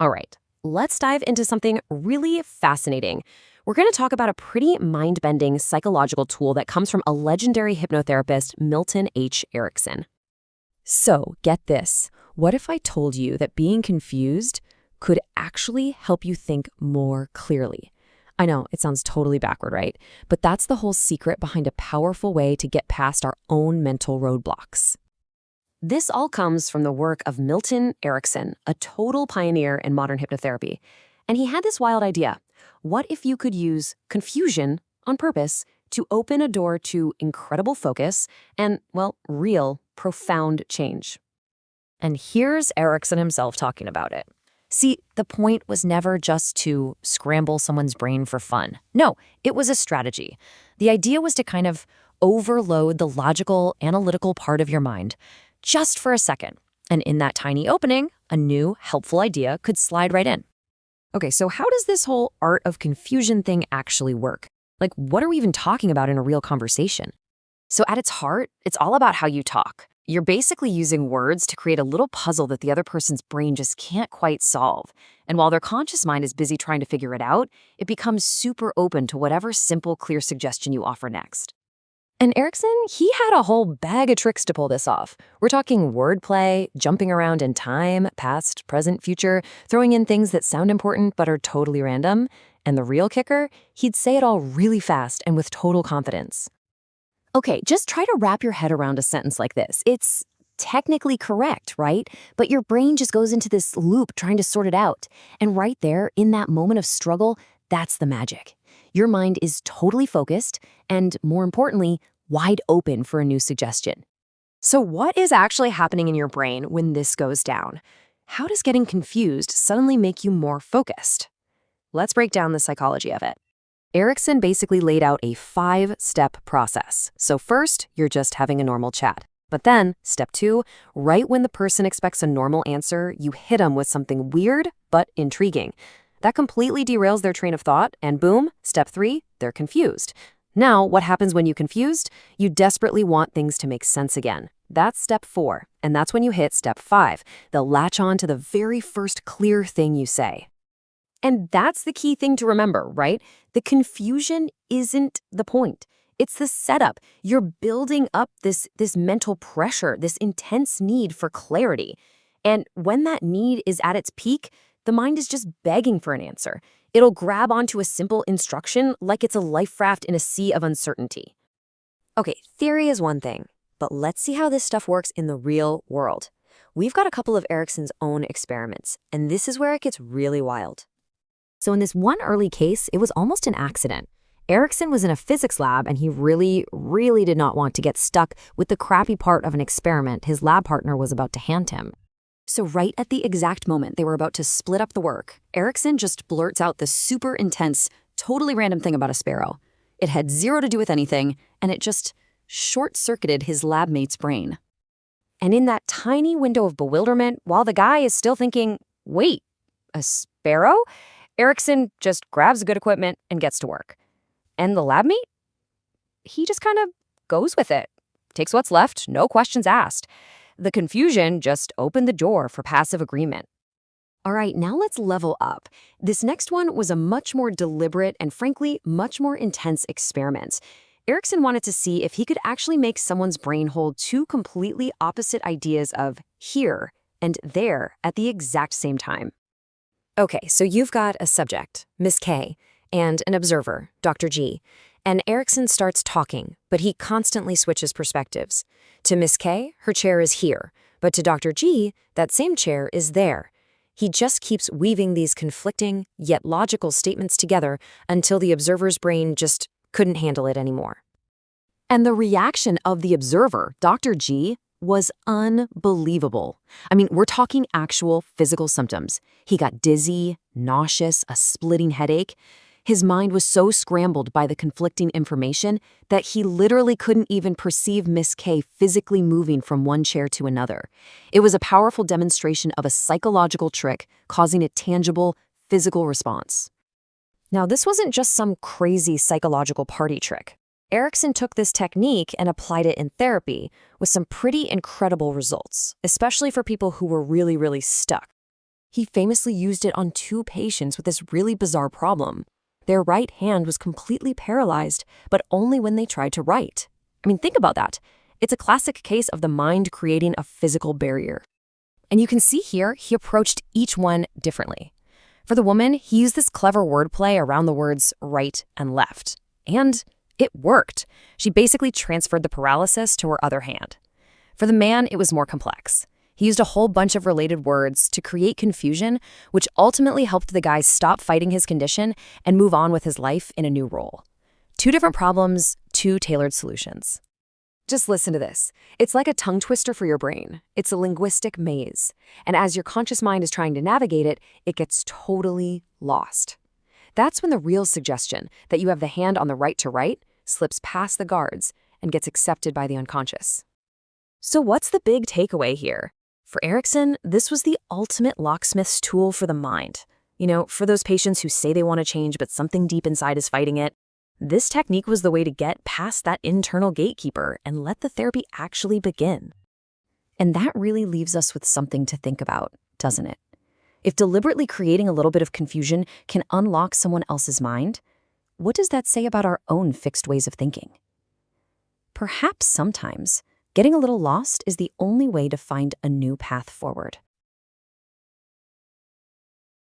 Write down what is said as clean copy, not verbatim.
All right, let's dive into something really fascinating. We're going to talk about a pretty mind-bending psychological tool that comes from a legendary hypnotherapist, Milton H. Erickson. So, get this. What if I told you that being confused could actually help you think more clearly? I know, it sounds totally backward, right? But that's the whole secret behind a powerful way to get past our own mental roadblocks. This all comes from the work of Milton Erickson, a total pioneer in modern hypnotherapy. And he had this wild idea. What if you could use confusion on purpose to open a door to incredible focus and, well, real, profound change? And here's Erickson himself talking about it. See, the point was never just to scramble someone's brain for fun. No, it was a strategy. The idea was to kind of overload the logical, analytical part of your mind just for a second. And in that tiny opening, a new, helpful idea could slide right in. Okay, so how does this whole art of confusion thing actually work? Like, what are we even talking about in a real conversation? So at its heart, it's all about how you talk. You're basically using words to create a little puzzle that the other person's brain just can't quite solve. And while their conscious mind is busy trying to figure it out, it becomes super open to whatever simple, clear suggestion you offer next. And Erickson, he had a whole bag of tricks to pull this off. We're talking wordplay, jumping around in time, past, present, future, throwing in things that sound important but are totally random. And the real kicker, he'd say it all really fast and with total confidence. Okay, just try to wrap your head around a sentence like this. It's technically correct, right? But your brain just goes into this loop trying to sort it out. And right there, in that moment of struggle, that's the magic. Your mind is totally focused and, more importantly, wide open for a new suggestion. So what is actually happening in your brain when this goes down? How does getting confused suddenly make you more focused? Let's break down the psychology of it. Erickson basically laid out a 5-step process. So first, you're just having a normal chat. But then, step 2, right when the person expects a normal answer, you hit them with something weird but intriguing. That completely derails their train of thought, and boom, step 3, they're confused. Now, what happens when you're confused? You desperately want things to make sense again. That's step 4, and that's when you hit step 5. They'll latch on to the very first clear thing you say. And that's the key thing to remember, right? The confusion isn't the point. It's the setup. You're building up this mental pressure, this intense need for clarity. And when that need is at its peak, the mind is just begging for an answer. It'll grab onto a simple instruction like it's a life raft in a sea of uncertainty. Okay, theory is one thing, but let's see how this stuff works in the real world. We've got a couple of Erickson's own experiments, and this is where it gets really wild. So in this one early case, it was almost an accident. Erickson was in a physics lab, and he really did not want to get stuck with the crappy part of an experiment his lab partner was about to hand him. So right at the exact moment they were about to split up the work, Erickson just blurts out this super intense, totally random thing about a sparrow. It had zero to do with anything, and it just short-circuited his lab mate's brain. And in that tiny window of bewilderment, while the guy is still thinking, wait, a sparrow? Erickson just grabs the good equipment and gets to work. And the lab mate? He just kind of goes with it. Takes what's left, no questions asked. The confusion just opened the door for passive agreement. All right, now let's level up. This next one was a much more deliberate and frankly, much more intense experiment. Erickson wanted to see if he could actually make someone's brain hold two completely opposite ideas of here and there at the exact same time. Okay, so you've got a subject, Miss K, and an observer, Dr. G. And Erickson starts talking, but he constantly switches perspectives. To Miss K, her chair is here, but to Dr. G, that same chair is there. He just keeps weaving these conflicting, yet logical statements together until the observer's brain just couldn't handle it anymore. And the reaction of the observer, Dr. G, was unbelievable. I mean, we're talking actual physical symptoms. He got dizzy, nauseous, a splitting headache. His mind was so scrambled by the conflicting information that he literally couldn't even perceive Miss K physically moving from one chair to another. It was a powerful demonstration of a psychological trick causing a tangible, physical response. Now, this wasn't just some crazy psychological party trick. Erickson took this technique and applied it in therapy with some pretty incredible results, especially for people who were really stuck. He famously used it on 2 patients with this really bizarre problem. Their right hand was completely paralyzed, but only when they tried to write. I mean, think about that. It's a classic case of the mind creating a physical barrier. And you can see here, he approached each one differently. For the woman, he used this clever wordplay around the words right and left. And it worked. She basically transferred the paralysis to her other hand. For the man, it was more complex. He used a whole bunch of related words to create confusion, which ultimately helped the guy stop fighting his condition and move on with his life in a new role. 2 different problems, 2 tailored solutions. Just listen to this. It's like a tongue twister for your brain. It's a linguistic maze. And as your conscious mind is trying to navigate it, it gets totally lost. That's when the real suggestion that you have the hand on the right to write slips past the guards and gets accepted by the unconscious. So what's the big takeaway here? For Erickson, this was the ultimate locksmith's tool for the mind. For those patients who say they want to change but something deep inside is fighting it, this technique was the way to get past that internal gatekeeper and let the therapy actually begin. And that really leaves us with something to think about, doesn't it? If deliberately creating a little bit of confusion can unlock someone else's mind, what does that say about our own fixed ways of thinking? Perhaps sometimes getting a little lost is the only way to find a new path forward.